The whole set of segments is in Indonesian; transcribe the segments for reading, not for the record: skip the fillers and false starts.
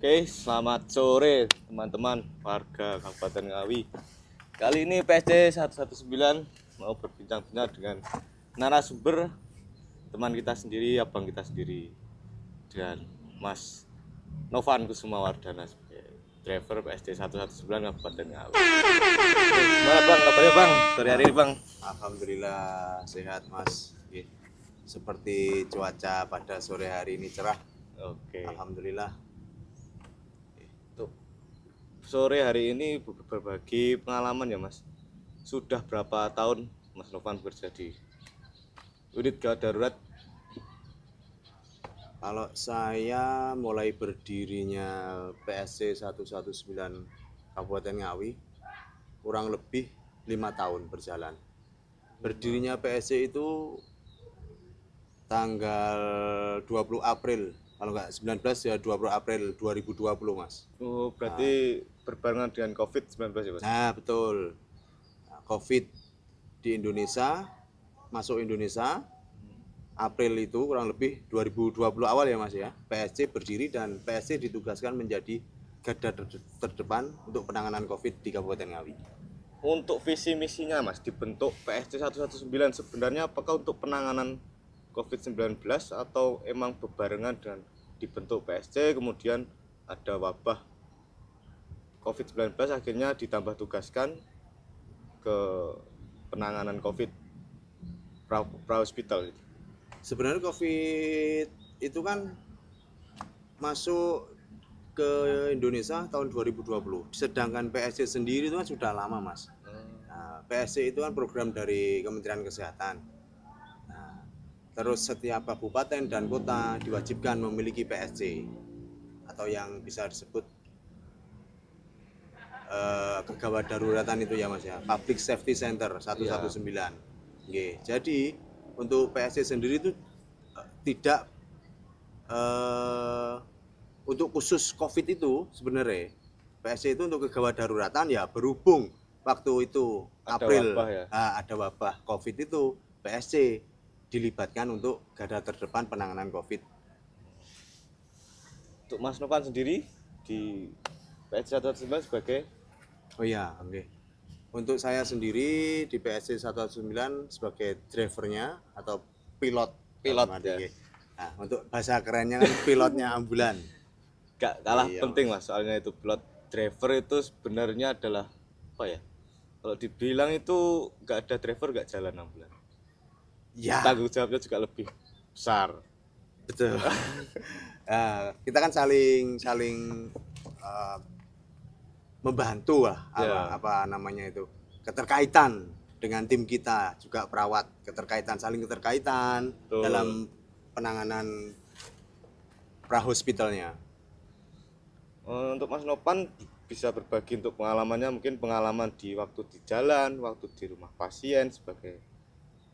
Oke, selamat sore teman-teman warga Kabupaten Ngawi. Kali ini PSD 119 mau berbincang-bincang dengan narasumber teman kita sendiri, abang kita sendiri, dan Mas Novan Kusumawardana sebagai driver PSD 119 Kabupaten Ngawi. Gimana bang, kabarnya bang? Sore hari ini bang. Alhamdulillah sehat mas. Seperti cuaca pada sore hari ini cerah. Oke. Alhamdulillah. Untuk sore hari ini berbagi pengalaman ya mas. Sudah berapa tahun Mas Novan bekerja di unit gawat darurat? Kalau saya mulai berdirinya PSC 119 Kabupaten Ngawi kurang lebih 5 tahun berjalan. Berdirinya PSC itu tanggal 20 April, kalau nggak 19 ya 20 April 2020 mas. Oh, berarti berbarengan dengan COVID-19 ya mas? Nah betul. COVID di Indonesia, masuk Indonesia April itu kurang lebih 2020 awal ya mas ya. PSC berdiri dan PSC ditugaskan menjadi garda terdepan untuk penanganan COVID di Kabupaten Ngawi. Untuk visi misinya mas dibentuk PSC 119 sebenarnya apakah untuk penanganan COVID-19 atau emang berbarengan dengan dibentuk PSC kemudian ada wabah COVID-19 akhirnya ditambah tugaskan ke penanganan COVID pra-hospital? Sebenarnya COVID itu kan masuk ke Indonesia tahun 2020. Sedangkan PSC sendiri itu kan sudah lama mas. Nah, PSC itu kan program dari Kementerian Kesehatan. Nah, terus setiap kabupaten dan kota diwajibkan memiliki PSC atau yang bisa disebut kegawat daruratan itu ya mas ya, Public Safety Center 119. Yeah. Jadi untuk PSC sendiri itu tidak untuk khusus COVID itu sebenarnya PSC itu untuk kegawat daruratan ya, berhubung waktu itu April ada wabah COVID itu PSC dilibatkan untuk garda terdepan penanganan COVID. Untuk Mas Novan sendiri di PSC 119 sebagai? Oh iya, oke. Untuk saya sendiri di PSC 119 sebagai drivernya atau pilot ya. Nah, untuk bahasa kerennya kan pilotnya ambulan. Gak kalah penting mas, soalnya itu pilot driver itu sebenarnya adalah apa ya, kalau dibilang itu gak ada driver gak jalan ambulan ya. Tanggung jawabnya juga lebih besar. Betul. Kita kan saling membantu lah apa namanya itu, keterkaitan dengan tim kita juga perawat, saling keterkaitan dalam penanganan pra-hospitalnya. Untuk Mas Novan bisa berbagi untuk pengalamannya, mungkin pengalaman di waktu di jalan, waktu di rumah pasien sebagai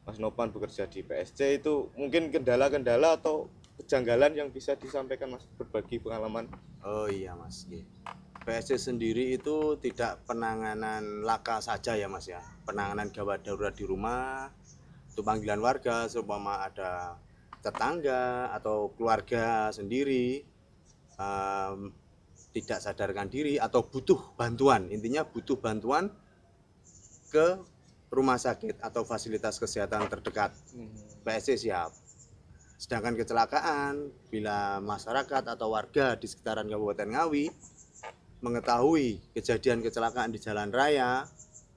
Mas Novan bekerja di PSC itu mungkin kendala-kendala atau kejanggalan yang bisa disampaikan mas, berbagi pengalaman. Oh iya mas, PSC sendiri itu tidak penanganan laka saja ya mas ya, penanganan gawat darurat di rumah, itu panggilan warga seumpama ada tetangga atau keluarga sendiri tidak sadarkan diri atau butuh bantuan, intinya butuh bantuan ke rumah sakit atau fasilitas kesehatan terdekat, PSC siap. Sedangkan kecelakaan, bila masyarakat atau warga di sekitaran Kabupaten Ngawi mengetahui kejadian kecelakaan di jalan raya,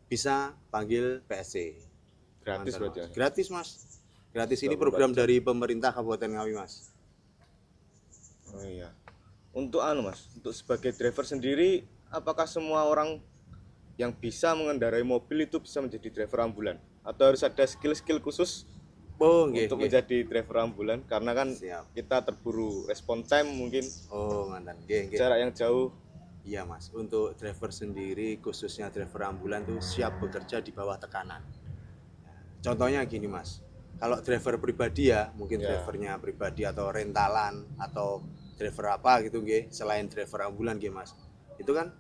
bisa panggil PSC. Gratis berarti ya? Gratis mas, gratis. Ini program dari pemerintah Kabupaten Ngawi mas. Oh iya. Untuk mas, untuk sebagai driver sendiri, apakah semua orang yang bisa mengendarai mobil itu bisa menjadi driver ambulan? Atau harus ada skill-skill khusus untuk menjadi driver ambulan? Karena kan kita terburu respon time mungkin. Oh mantan. Jarak yang jauh. Iya mas, untuk driver sendiri khususnya driver ambulan itu siap bekerja di bawah tekanan. Contohnya gini mas, kalau driver pribadi ya, mungkin drivernya pribadi atau rentalan atau driver apa gitu selain driver ambulan mas, itu kan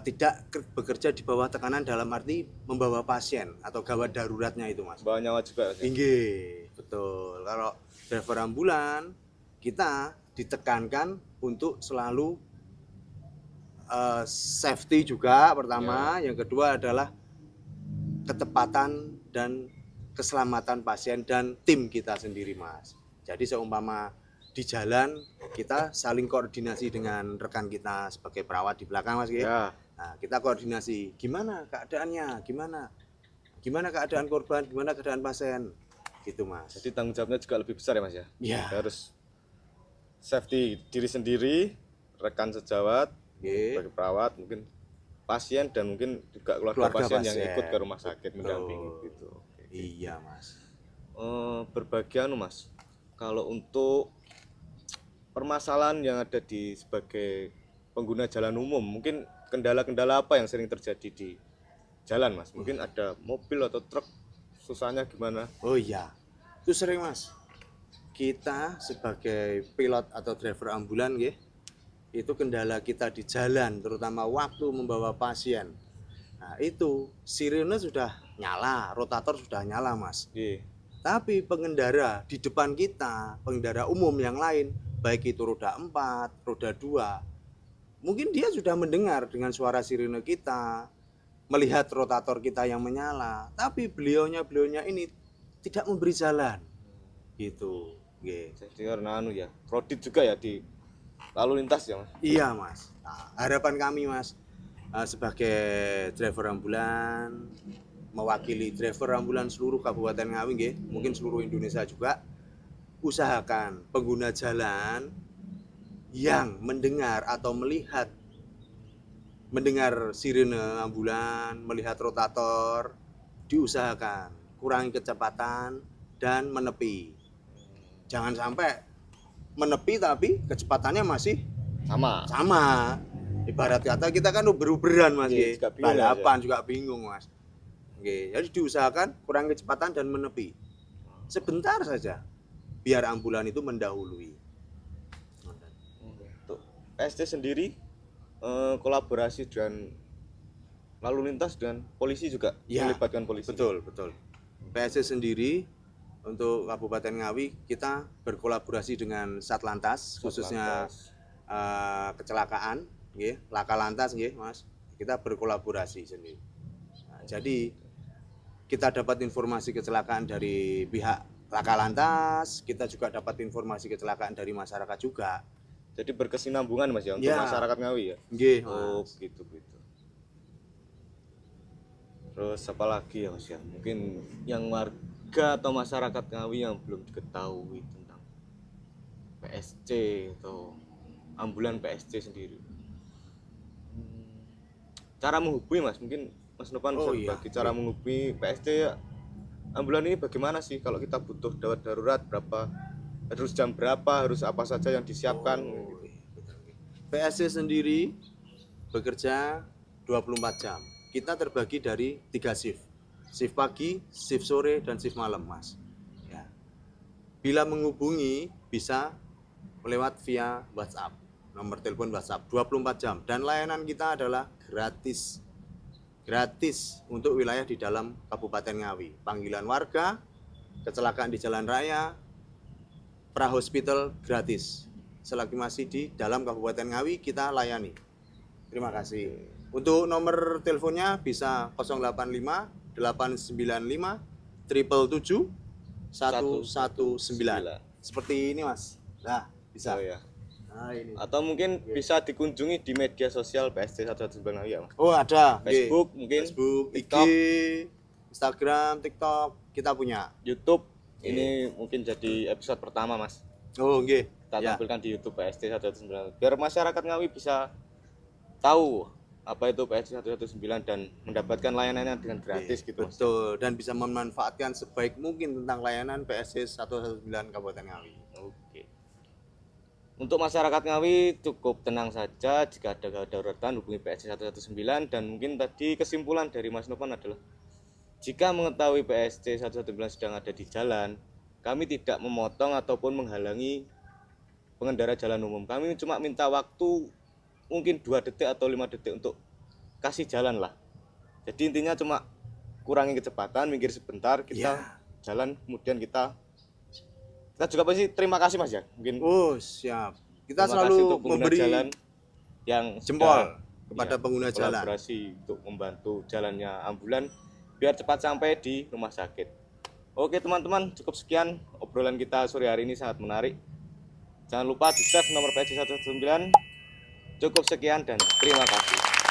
tidak bekerja di bawah tekanan dalam arti membawa pasien atau gawat daruratnya itu mas. Bawa nyawa juga. Betul. Kalau driver ambulan kita ditekankan untuk selalu safety juga pertama, yang kedua adalah ketepatan dan keselamatan pasien dan tim kita sendiri, Mas. Jadi seumpama di jalan kita saling koordinasi dengan rekan kita sebagai perawat di belakang, Mas. Ya. Nah, kita koordinasi gimana keadaannya, gimana keadaan korban, gimana keadaan pasien, gitu, Mas. Jadi tanggung jawabnya juga lebih besar ya Mas ya. Iya. Harus safety diri sendiri, rekan sejawat, sebagai perawat, mungkin pasien dan mungkin juga keluarga pasien yang ikut ke rumah sakit mendampingi gitu. Iya, Mas. Berbagai Mas. Kalau untuk permasalahan yang ada di sebagai pengguna jalan umum, mungkin kendala-kendala apa yang sering terjadi di jalan, Mas? Mungkin ada mobil atau truk, susahnya gimana? Oh iya, itu sering, Mas. Kita sebagai pilot atau driver ambulan, itu kendala kita di jalan, terutama waktu membawa pasien. Nah, itu sirene sudah nyala, rotator sudah nyala, Mas. Tapi pengendara di depan kita, pengendara umum yang lain, baik itu roda 4, roda 2, mungkin dia sudah mendengar dengan suara sirene kita, melihat rotator kita yang menyala, tapi beliaunya ini tidak memberi jalan. Gitu. Jadi karena ya, kredit juga ya di lalu lintas ya, Mas? Iya, Mas. Nah, harapan kami, Mas, sebagai driver ambulan, mewakili driver ambulan seluruh Kabupaten Ngawi, mungkin seluruh Indonesia juga, usahakan pengguna jalan yang mendengar atau mendengar sirene ambulan, melihat rotator, diusahakan kurangi kecepatan dan menepi. Jangan sampai menepi tapi kecepatannya masih sama. Ibarat kata kita kan uber-uberan, Mas, balapan juga bingung, Mas. Jadi diusahakan kurangi kecepatan dan menepi. Sebentar saja biar ambulan itu mendahului. Untuk PSC sendiri kolaborasi dengan lalu lintas dengan polisi juga, melibatkan polisi. Betul. PSC sendiri untuk Kabupaten Ngawi kita berkolaborasi dengan Satlantas, khususnya kecelakaan, laka lantas, Mas. Kita berkolaborasi sendiri. Nah, jadi kita dapat informasi kecelakaan dari pihak laka lantas, kita juga dapat informasi kecelakaan dari masyarakat juga. Jadi berkesinambungan, Mas, ya, untuk masyarakat Ngawi ya. Oh, gitu. Terus apa lagi ya, Mas ya? Mungkin yang warga atau masyarakat Ngawi yang belum diketahui tentang PSC atau ambulan PSC sendiri. Cara menghubungi, Mas, mungkin Mas Nopan bisa bagi cara menghubungi PSC ambulan ini bagaimana sih kalau kita butuh gawat darurat, berapa, harus jam berapa, harus apa saja yang disiapkan. PSC sendiri bekerja 24 jam. Kita terbagi dari 3 shift. Shift pagi, shift sore, dan shift malam, Mas. Ya. Bila menghubungi bisa lewat via WhatsApp, nomor telepon WhatsApp 24 jam, dan layanan kita adalah gratis untuk wilayah di dalam Kabupaten Ngawi. Panggilan warga, kecelakaan di jalan raya, pra-hospital gratis. Selagi masih di dalam Kabupaten Ngawi kita layani. Terima kasih. Untuk nomor teleponnya bisa 085 895 777 119. Seperti ini, Mas. Nah, bisa. Ya. Nah, ini. Atau mungkin bisa dikunjungi di media sosial PSC 119 ya, Mas. Oh, ada. Facebook, mungkin Facebook, TikTok, Instagram, TikTok, kita punya. YouTube. Ini mungkin jadi episode pertama, Mas. Oh, nggih. Kita tampilkan di YouTube PSC 119 biar masyarakat Ngawi bisa tahu apa itu PSC 119 dan mendapatkan layanannya dengan gratis gitu, Mas. Betul, dan bisa memanfaatkan sebaik mungkin tentang layanan PSC 119 Kabupaten Ngawi. Oke. Untuk masyarakat Ngawi cukup tenang saja, jika ada gawat daruratan hubungi PSC 119. Dan mungkin tadi kesimpulan dari Mas Nopan adalah jika mengetahui PSC 119 sedang ada di jalan, kami tidak memotong ataupun menghalangi pengendara jalan umum. Kami cuma minta waktu mungkin 2 detik atau 5 detik untuk kasih jalan lah. Jadi intinya cuma kurangi kecepatan, minggir sebentar, kita jalan, kemudian kita juga pasti terima kasih, Mas, ya. Mungkin oh, siap. Kita Terima selalu kasih untuk pengguna memberi jalan yang jempol sudah, kepada ya, pengguna jalan. kolaborasi untuk membantu jalannya ambulan biar cepat sampai di rumah sakit. Oke teman-teman, cukup sekian obrolan kita sore hari ini, sangat menarik. Jangan lupa di save nomor PSJ 119. Cukup sekian dan terima kasih.